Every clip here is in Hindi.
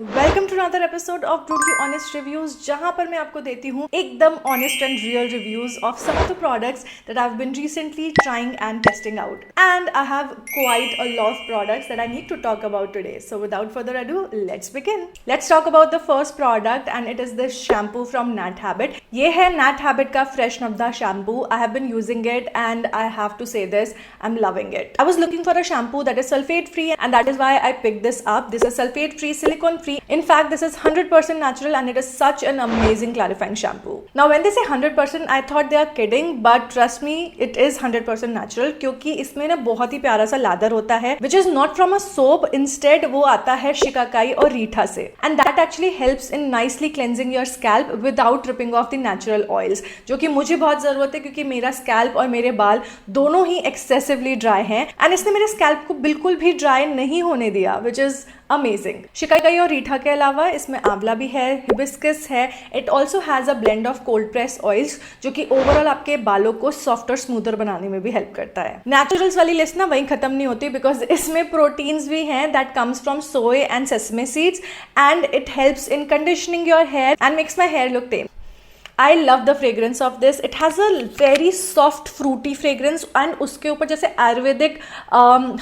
Welcome to another episode of brutally honest reviews, जहां पर मैं आपको देती हूँ एकदम honest and real reviews of some of the products that I have been recently trying and testing out, and I have quite a lot of products that I need to talk about today. So without further ado, let's begin. Let's talk about the first product and it is this shampoo from Nat Habit. ये है नैट हैबिट का फ्रेश नब्दा shampoo. I have been using it and I have to say this, I am loving it. I was looking for a shampoo that is sulphate free and that is why I pick this up. This is sulfate free, silicone free. In fact, this is 100% natural and it is such an amazing clarifying shampoo. Now when they say 100%, I thought they are kidding, but trust me, it is 100% natural क्योंकि इसमें ना बहुत ही प्यारा सा लादर होता है which is not from a soap. Instead वो आता है शिकाकाई और रीठा से, and that actually helps in nicely cleansing your scalp without tripping off the natural oils, जो कि मुझे बहुत ज़रूरत है क्योंकि मेरा स्कैल्प और मेरे बाल दोनों ही एक्सेसिवली ड्राई हैं, एंड इसने मेरे स्कैल्प को बिल्कुल भी ड्राई नहीं होने दिया, विच इज़ अमेजिंग. शिकाकाई और रीठा के अलावा इसमें आंवला भी है, हिबिस्कस है. It also has a blend of cold press oils जो कि ओवरऑल आपके बालों को सॉफ्ट और स्मूथर बनाने में भी हेल्प करता है. नेचुरल्स वाली लिस्ट ना वहीं खत्म नहीं होती बिकॉज इसमें प्रोटीन्स भी हैं that comes from soy and sesame seeds, and it helps in conditioning your hair and makes my hair look tame. I love the fragrance of this. It has a very soft fruity fragrance and उसके ऊपर जैसे आयुर्वेदिक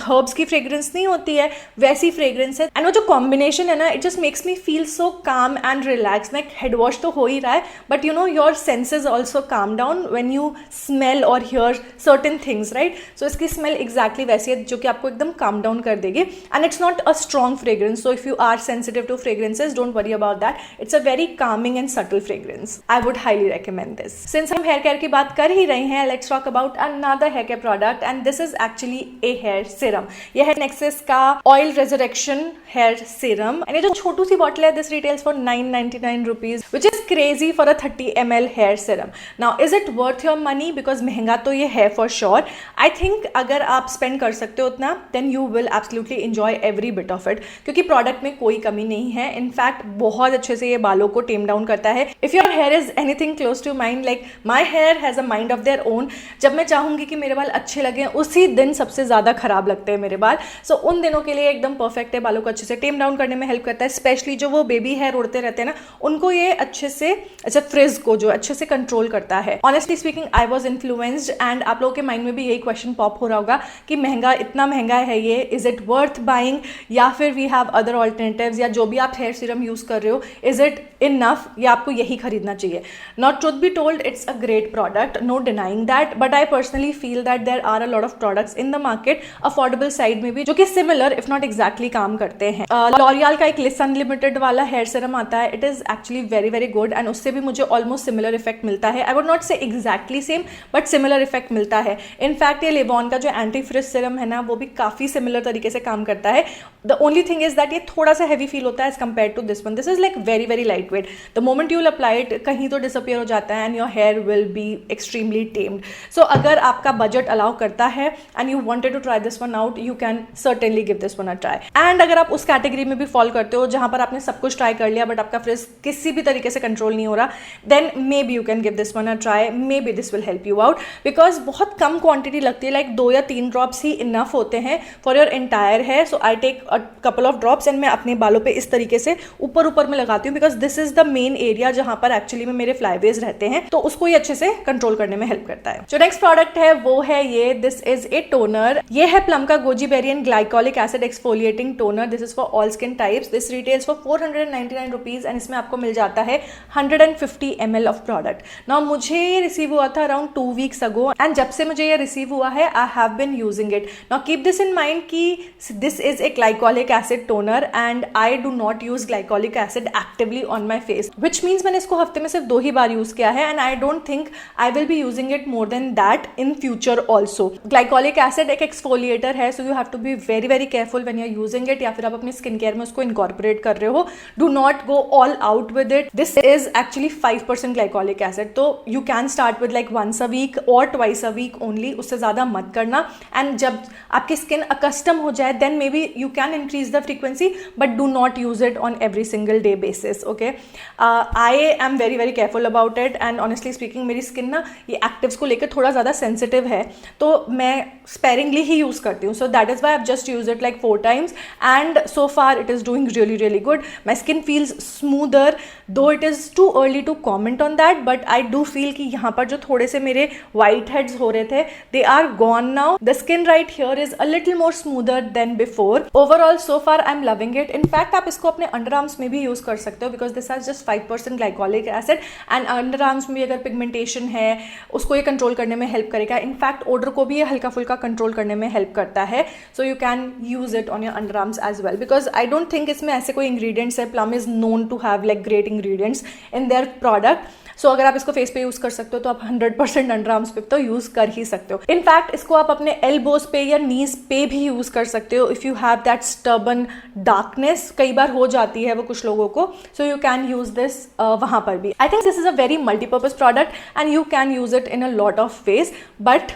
herbs की fragrance नहीं होती है वैसी fragrance है, and वो जो combination है ना, it just makes me feel so calm and relaxed. like head wash तो हो ही रहा है, but you know your senses also calm down when you smell or hear certain things, right? So इसकी smell exactly वैसी है जो कि आपको एकदम calm down कर देगी, and it's not a strong fragrance. So if you are sensitive to fragrances, don't worry about that. It's a very calming and subtle fragrance. I would highly recommend this. Since हम hair care की बात कर ही रहे हैं, let's talk about another hair care product, and this is actually a hair serum. यह है Nexxus का Oil Resurrection Hair Serum, and ये जो छोटू सी बॉटल है, this retails for 999 rupees, which is crazy for a 30 ml hair serum. Now, is it worth your money? Because महंगा तो ये है for sure. I think अगर आप spend कर सकते हो उतना, then you will absolutely enjoy every bit of it. क्योंकि product में कोई कमी नहीं है. In fact, बहुत अच्छे से ये बालों को tame down करता है. If your hair is anything close to mine, like my hair has a mind of their own. जब मैं चाहूँगी कि मेरे बाल अच्छे लगें, उसी दिन सबसे ज़्यादा खराब लगते हैं मेरे बाल. सो उन दिनों के लिए एकदम परफेक्ट है. बालों को अच्छे से टेम डाउन करने में हेल्प करता है, स्पेशली जो वो बेबी हेयर उड़ते रहते हैं ना, उनको ये अच्छे से फ्रिज को जो अच्छे से कंट्रोल करता है. Honestly speaking, I was influenced, and आप लोगों के माइंड में भी यही क्वेश्चन पॉप हो रहा होगा कि महंगा, इतना महंगा है ये, इज इट वर्थ बाइंग, या फिर वी हैव अदर ऑल्टरनेटिव्स, या जो भी आप हेयर सीरम यूज़ कर रहे हो, इज इट इनफ, या आपको यही खरीदना चाहिए. Now, truth be told, it's a great product, no denying that, but I personally feel that there are a lot of products in the market, affordable side में भी, जो कि similar if not exactly काम करते हैं. L'Oreal का एक Liss Unlimited वाला hair serum आता है. It is actually very very good, and उससे भी मुझे almost similar effect मिलता है. I would not say exactly same, but similar effect मिलता है. In fact, ये Livon का जो anti frizz serum है ना, वो भी काफ़ी similar तरीके से काम करता है. The only thing is that ये थोड़ा सा heavy feel होता है as compared to this one. This is like very very lightweight. The moment you will apply it, कहीं तो disappear हो जाता है, and your hair will be extremely tamed. So अगर आपका budget allow करता है and you wanted to try this one out, you can certainly give this one a try. And अगर आप उस category में भी fall करते हो जहाँ पर आपने सब कुछ try कर लिया but आपका frizz किसी भी तरीके से control नहीं हो रहा, then maybe you can give this one a try. Maybe this will help you out because बहुत कम quantity लगती है, like 2 या 3 drops ही enough होते हैं for your entire hair. So I take a couple of drops and मैं अपने बालों पे इस तरीके से ऊपर में लगाती हूँ because this is the main area जहाँ पर actually में मेरे flyaways रहते हैं, तो उसको ये अच्छे से कंट्रोल करने में हेल्प करता है. जो नेक्स्ट प्रोडक्ट है वो है ये, दिस इज ए टोनर. ये है प्लम का goji berry and glycolic acid exfoliating toner. This is for all skin types. This retails for 499 rupees, and इसमें आपको मिल जाता है 150 ml ऑफ प्रोडक्ट. नाउ मुझे ये रिसीव हुआ था अराउंड 2 weeks अगो, एंड जब से मुझे ये रिसीव हुआ है I have been using it. Now keep this in mind कि this is a glycolic acid toner, and I do not use glycolic acid actively on my face, which means मैंने इसको हफ्ते में सिर्फ 2 ही बार यूज किया है, and I don't think I will be using it more than that in future also. Glycolic acid एक exfoliator है, so you have to be very very careful when you're using it, या फिर आप अपनी स्किन केयर में उसको incorporate कर रहे हो. Do not go all out with it. This is actually 5% glycolic acid, तो you can start with like once a week or twice a week only. उससे ज़्यादा मत करना, and जब आपकी स्किन accustomed हो जाए then maybe you can increase the frequency, but do not use it on every single day basis. Okay, I am very very careful careful about it, and honestly speaking मेरी स्किन ना ये एक्टिव्स को लेकर थोड़ा ज़्यादा सेंसिटिव है, तो मैं स्पेरिंगली ही यूज़ करती हूँ. So that is why I just use it like 4 times and so far it is doing really really good. My skin feels smoother, though it is too early to comment on that, but I do feel कि यहाँ पर जो थोड़े से मेरे वाइट हेड्स हो रहे थे, they are gone now. The skin right here is a little more smoother than before. Overall so far I am loving it. In fact आप इसको अपने अंडर आर्म्स में भी यूज कर सकते हो, because this has just 5% glycolic acid, and under arms में भी अगर पिगमेंटेशन है उसको ये कंट्रोल करने में हेल्प करेगा. इनफैक्ट ओडर को भी ये हल्का फुल्का कंट्रोल करने में हेल्प करता है. So you can use it on your underarms as well, because I don't think इसमें ऐसे कोई इंग्रीडियंट्स है. Plum is known to have like great ingredients in their product. So अगर आप इसको फेस पे यूज कर सकते हो तो आप 100% अंडर आर्म्स पे तो यूज कर ही सकते हो. इनफैक्ट इसको आप अपने एल्बोज पे या नीज पे भी यूज कर सकते हो if you have that stubborn darkness. कई बार हो जाती है वो कुछ लोगों को, so you can use this वहां पर भी. I think this is a very multipurpose product and you can use it in a lot of ways, but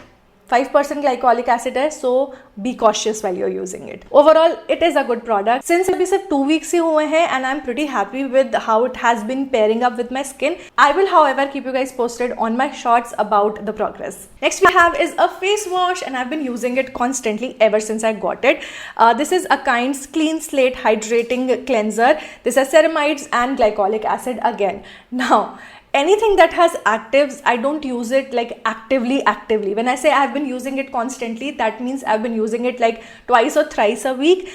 5% glycolic acid है, so be cautious while you're using it. Overall, it is a good product. Since अभी सिर्फ 2 weeks ही हुए हैं and I'm pretty happy with how it has been pairing up with my skin. I will, however, keep you guys posted on my shorts about the progress. Next we have is a face wash, and I've been using it constantly ever since I got it. This is a kind clean slate hydrating cleanser. This has ceramides and glycolic acid again. Now, anything that has actives, I don't use it like actively. When I say I've been using it constantly, that means I've been using it like twice or thrice a week.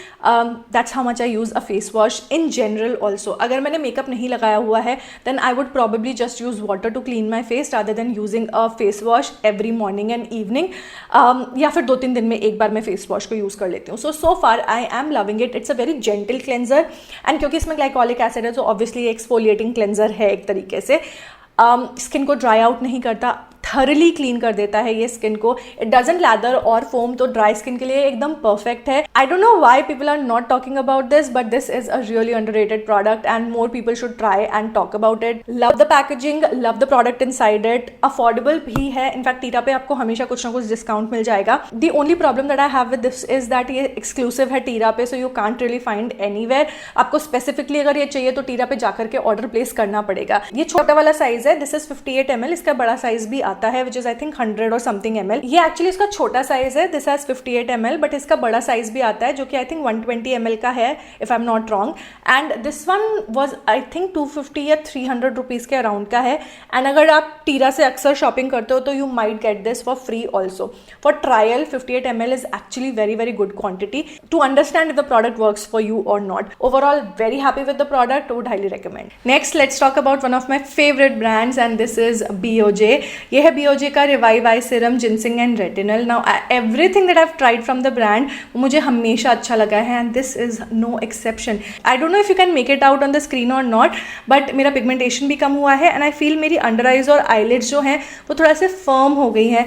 That's how much I use a face wash in general also. अगर मैंने मेकअप नहीं लगाया हुआ है, then I would probably just use water to clean my face rather than using a face wash every morning and evening. या फिर 2-3 दिन में एक बार मैं face wash को यूज़ कर लेती हूँ. So far I am loving it. It's a very gentle cleanser, and क्योंकि इसमें glycolic acid है तो obviously exfoliating cleanser है एक तरीके से. स्किन को ड्राई आउट नहीं करता, थरली क्लीन कर देता है ये स्किन को. इट डजंट लैदर और फोम, तो ड्राई स्किन के लिए एकदम परफेक्ट है. I don't know why people are not talking about this, but this is a really underrated product and more people should try and talk about it. Love the packaging, love the product inside it. Affordable भी है. इनफैक्ट टीरा पे आपको हमेशा कुछ ना कुछ डिस्काउंट मिल जाएगा. The only problem that I have with this is that ये एक्सक्लूसिव है टीरा पे, so you can't really find anywhere. आपको स्पेसिफिकली अगर ये चाहिए तो टीरा पे जाकर के ऑर्डर प्लेस करना पड़ेगा. ये छोटा वाला साइज है, दिस इज 58 ml. इसका बड़ा साइज भी आता है विच इज आई थिंक 100 और समथिंग ml. ये एक्चुअली इसका छोटा साइज है, दिस हैज 58 ml, बट इसका बड़ा साइज भी आता है जो कि आई थिंक 120 ml का है if I am not wrong. And this one was I think 250 या 300 रुपीज़ के अराउंड का है. एंड अगर आप टीरा से अक्सर शॉपिंग करते हो तो you might get this for free also. For trial 58 ml is actually very very good quantity to understand if the product works for you और not. Overall very happy with the product, would highly recommend. Next let's talk about one of my favourite brands and this is BOJ. ये है BOJ का revive eye serum ginseng and retinal. Now everything that I have tried from the brand मुझे हमेशा अच्छा लगा है and this is no exception. I don't know if you can make it out on the screen और नॉट, बट मेरा पिगमेंटेशन भी कम हुआ है एंड आई फील मेरी अंडर आइज और आईलिड्स जो हैं वो थोड़ा से फर्म हो गई हैं.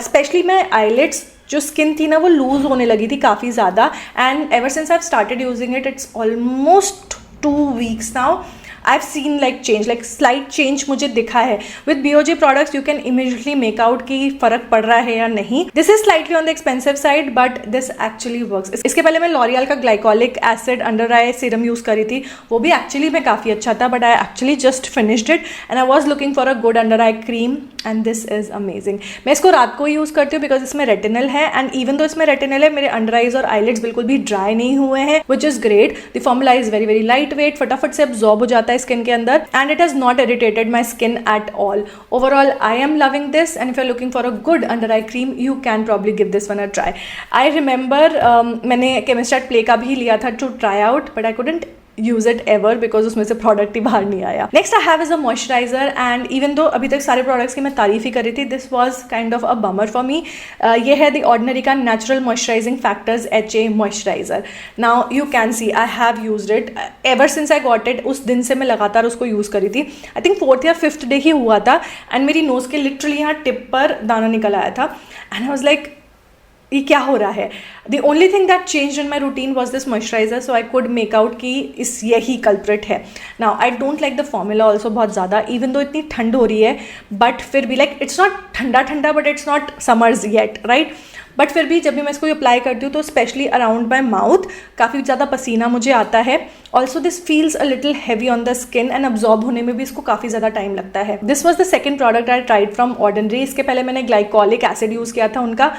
स्पेशली मैं आईलिड्स जो स्किन थी ना वो लूज होने लगी थी काफ़ी ज़्यादा, and ever since I have started using it it's almost 2 weeks now. I've seen like change, like slight change मुझे दिखा है. With BOJ products you can immediately make out कि फ़र्क पड़ रहा है या नहीं. This is slightly on the expensive side but this actually works. इसके पहले मैं L'Oreal का glycolic acid under eye serum use करी थी, वो भी actually में काफ़ी अच्छा था, but I actually just finished it and I was looking for a good under eye cream and this is amazing. मैं इसको रात को यूज़ करती हूँ because इसमें retinol है and even though इसमें retinol है मेरे under eyes और eyelids बिल्कुल भी dry नहीं हुए हैं, which is great. The formula is very very lightweight, फटाफट से absorb हो जाता है स्किन के अंदर and it has not irritated my skin at all. Overall I am loving this and if you're looking for a good under eye cream you can probably give this one a try. I remember मैंने Chemistrat Play का भी लिया था to try out but I couldn't use it ever because उसमें से प्रोडक्ट ही बाहर नहीं आया. Next I have is a moisturiser and even though अभी तक सारे प्रोडक्ट्स की मैं तारीफ ही कर रही थी, this was kind of a bummer for me. ये है द ऑर्डिनरी का natural moisturising factors HA moisturiser. Now you can see I have used it ever since I got it. उस दिन से मैं लगातार उसको यूज़ करी थी. आई थिंक 4th या 5th डे ही हुआ था एंड मेरी नोज़ के लिटरली यहाँ टिप पर दाना निकल आया था एंड आई वाज लाइक ये क्या हो रहा है. The only thing that change in my routine was this moisturiser, so I could make out कि इस यही कल्प्रिट है. Now I don't like the formula also बहुत ज़्यादा, इवन दो इतनी ठंड हो रही है बट फिर भी लाइक इट्स नॉट ठंडा ठंडा but it's not summers yet right. But फिर भी जब भी मैं इसको अप्लाई करती हूँ तो स्पेशली अराउंड माई माउथ काफ़ी ज़्यादा पसीना मुझे आता है. Also this feels a little heavy on the skin and absorb होने में भी इसको काफ़ी ज़्यादा टाइम लगता है. This was the second product I tried from ordinary. इसके पहले मैंने ग्लाइकोलिक एसिड यूज़ किया था उनका.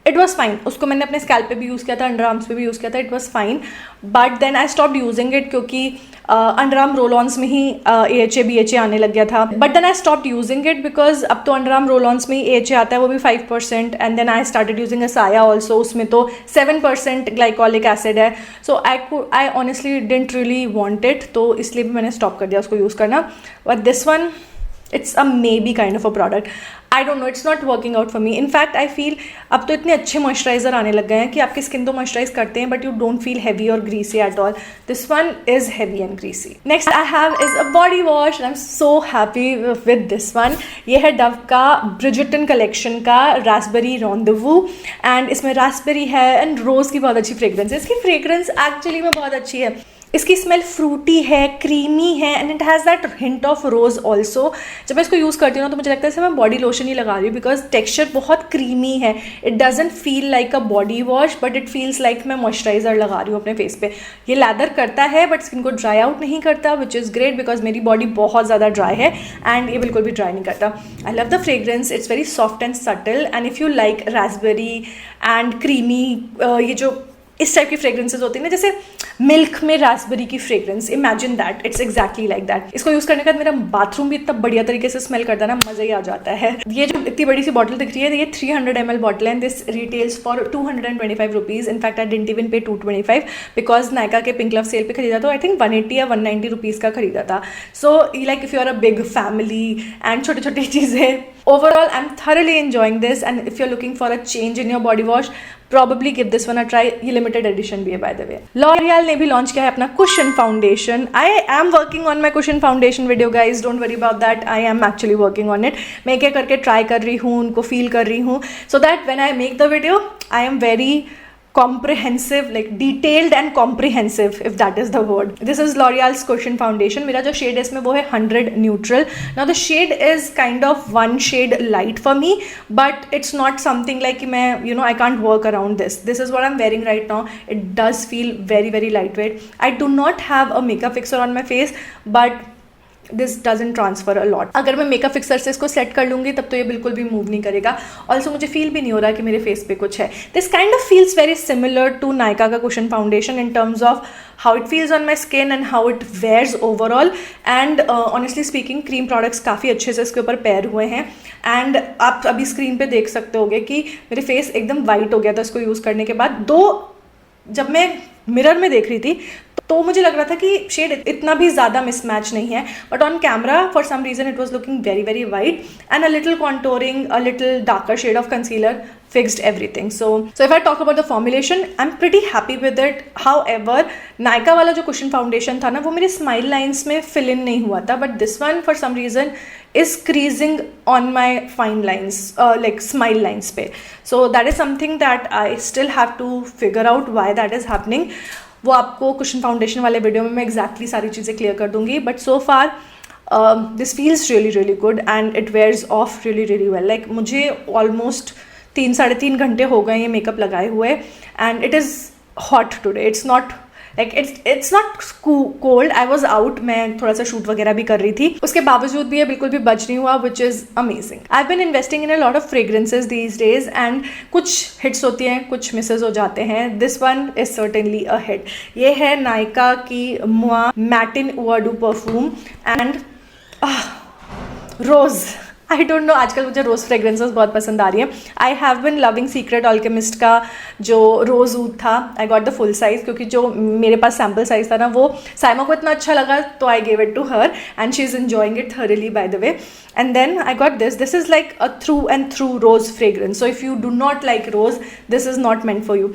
It was fine. उसको मैंने अपने स्कैल्प पे भी यूज़ किया था, अंडर आर्म्स पे भी यूज़ किया था. It was fine. But then I stopped using it क्योंकि अंडर आर्म रोल ऑन्स में ही AHA BHA आने लग गया था. But then I stopped using it because अब तो अंडर आर्म रोल ऑन्स में ही AHA आता है, वो भी 5%. And then I started using Asaya also. उसमें तो 7% ग्लाइकोलिक एसिड है. So I honestly didn't really want it, तो इसलिए भी मैंने स्टॉप कर दिया उसको यूज़ करना. But this one, it's a may be kind of a product. I don't no, it's not working out for me. In fact I feel अब तो इतने अच्छे मॉइस्चराइजर आने लग गए हैं कि आपकी स्किन तो मॉइस्चराइज करते हैं but you don't feel heavy और greasy at all. This one is heavy and greasy. Next I have is a body wash. I am so happy with this one. ये है डव का ब्रिजिटन कलेक्शन का रास्पबेरी रॉन्डेवू. एंड इसमें रास्पबेरी है एंड रोज़ की बहुत अच्छी फ्रेग्रेंस है. इसकी फ्रेग्रेंस एक्चुअली में बहुत अच्छी है. इसकी स्मेल फ्रूटी है, क्रीमी है and it has that hint of rose also. जब मैं इसको यूज़ करती हूँ ना तो मुझे लगता है जैसे मैं बॉडी लोशन ही लगा रही हूँ बिकॉज टेक्स्चर बहुत क्रीमी है. It doesn't feel like a body wash but it feels like मैं मॉइस्चराइजर लगा रही हूँ अपने फेस पे. ये लैदर करता है बट स्किन को ड्राई आउट नहीं करता, विच इज़ ग्रेट बिकॉज मेरी बॉडी बहुत ज़्यादा ड्राई है एंड ये बिल्कुल भी ड्राई नहीं करता. I love the fragrance. It's very soft and subtle and if you like Raspberry and creamy, ये जो इस टाइप की फ्रेग्रेंसेज होती है ना, जैसे मिल्क में रास्पबेरी की fragrance, imagine that. It's exactly like that. इसको यूज़ करने के बाद मेरा बाथरूम भी इतना बढ़िया तरीके से स्मेल करता है ना, मज़ा ही आ जाता है. ये जो इतनी बड़ी सी बॉटल दिख रही है, ये 300 ml बॉटल है. This retails for 225 rupees. In fact I didn't even पे 225 बिकॉज नायका के पिंक लव सेल पे खरीदा था. आई थिंक 180 या 190 रुपीज़ का खरीदा था. So like if you are a big family and छोटी छोटी चीज़ें, overall I am thoroughly enjoying this. and if you're looking for a change in your body wash, probably give this one a try. ये limited edition भी है by the way. L'Oreal ने भी लॉन्च किया है अपना cushion foundation. I am working on my cushion foundation video guys, don't worry about that. I am actually working on it. मैं क्या करके ट्राई कर रही हूँ, उनको फील कर रही हूँ, so that when I make the video I am very comprehensive, like detailed and comprehensive, if that is the word. This is L'Oreal's cushion foundation. मेरा जो शेड है इसमें वो है 100 neutral. Now the shade is kind of one shade light for me, but it's not something like मैं, you know, I can't work around this. This is what I'm wearing right now. It does feel very very lightweight. I do not have a makeup fixer on my face, but this doesn't transfer a lot. अगर मैं मेकअप फिक्सर से इसको सेट कर लूँगी तब तो ये बिल्कुल भी मूव नहीं करेगा. ऑल्सो मुझे फील भी नहीं हो रहा कि मेरे फेस पे कुछ है. This kind of feels very similar to Nykaa का cushion foundation in terms of how it feels on my skin and how it wears overall. And honestly speaking cream products काफ़ी अच्छे से इसके ऊपर पेयर हुए हैं. एंड आप अभी स्क्रीन पे देख सकते होगे कि मेरे फेस एकदम वाइट हो गया था इसको यूज़ करने के बाद. जब मैं मिरर में देख रही थी तो मुझे लग रहा था कि शेड इतना भी ज़्यादा मिसमैच नहीं है, but on camera for some reason it was looking very very white and a little contouring, a little darker shade of concealer fixed everything. So if I talk about the formulation, I'm pretty happy with it. However, Nykaa वाला जो cushion foundation था ना, वो मेरे smile lines में fill in नहीं हुआ था, but this one for some reason is creasing on my fine lines, like smile lines पे. So that is something that I still have to figure out why that is happening. वो आपको cushion foundation वाले वीडियो में मैं exactly सारी चीज़ें clear कर दूँगी. But so far this feels really really good and it wears off really really well. Like मुझे almost 3-3.5 घंटे हो गए ये मेकअप लगाए हुए and it is hot today. It's not like it's not cold. I was out, मैं थोड़ा सा शूट वगैरह भी कर रही थी, उसके बावजूद भी ये बिल्कुल भी बच नहीं हुआ, which is amazing. I have been investing in a lot of fragrances these days and कुछ हिट्स होती हैं, कुछ मिसेज हो जाते हैं. This one is certainly a hit. ये है नायका की मुआ मैटिन वाडू perfume and rose. I don't know, आजकल मुझे रोज़ फ्रेग्रेंसेस बहुत पसंद आ रही हैं. I have been loving Secret Alchemist का जो रोज़ ऊद था. I got the full size क्योंकि जो मेरे पास सैम्पल साइज़ था ना वो साइमा को इतना अच्छा लगा तो I gave it to her and she is enjoying it thoroughly by the way. And then I got this is like a through and through rose fragrance. So if you do not like rose, this is not meant for you.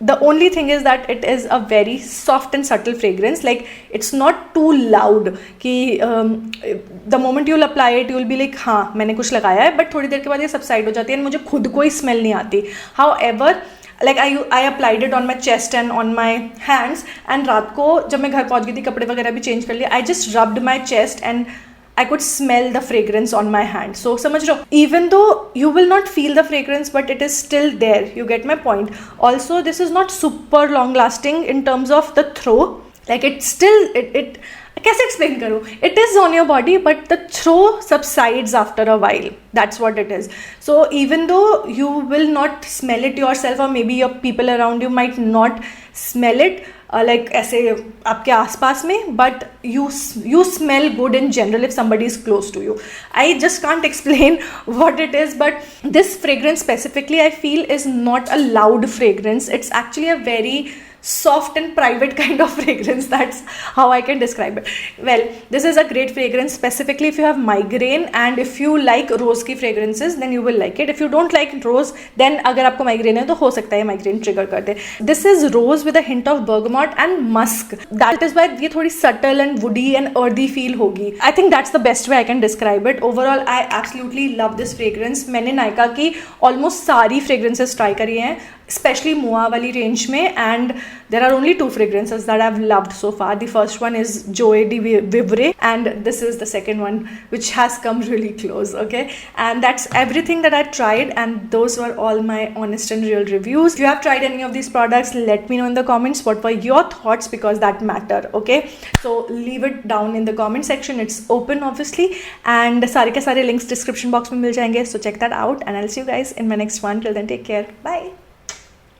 The only thing is that it is a very soft and subtle fragrance. Like it's not too loud कि the moment you'll apply it you'll be like हाँ मैंने कुछ लगाया है, but थोड़ी देर के बाद ये subside हो जाती है and मुझे खुद को ही smell नहीं आती. However, like I applied it on my chest and on my hands and रात को जब मैं घर पहुँच गई थी, कपड़े वगैरह भी चेंज कर लिए, I just rubbed my chest and I could smell the fragrance on my hand. So समझ रहे हो, even though you will not feel the fragrance, but it is still there. You get my point. Also, this is not super long lasting in terms of the throw. Like it still, it कैसे explain करूँ? It is on your body, but the throw subsides after a while. That's what it is. So even though you will not smell it yourself, or maybe your people around you might not smell it, like ऐसे आपके आसपास में, but you smell good in general if somebody is close to you. I just can't explain what it is, but this fragrance specifically I feel is not a loud fragrance. It's actually a very soft and private kind of fragrance. That's how I can describe it. Well, this is a great fragrance specifically if you have migraine, and if you like rose की fragrances, then you will like it. If you don't like rose, then अगर आपको migraine है तो हो सकता है migraine trigger कर दे. This is rose with a hint of bergamot and musk. That is why ये थोड़ी subtle and woody and earthy feel होगी. I think that's the best way I can describe it. Overall, I absolutely love this fragrance. मैंने नायका की almost सारी fragrances try करी हैं, especially Moa वाली range में, and there are only 2 fragrances that I've loved so far. The first one is Joie de Vivre, and this is the second one which has come really close, okay? And that's everything that I tried, and those were all my honest and real reviews. If you have tried any of these products, let me know in the comments what were your thoughts, because that matter, okay? So leave it down in the comment section. It's open obviously, and सारे के सारे links description box में मिल जाएंगे, so check that out, and I'll see you guys in my next one. Till then, take care. Bye.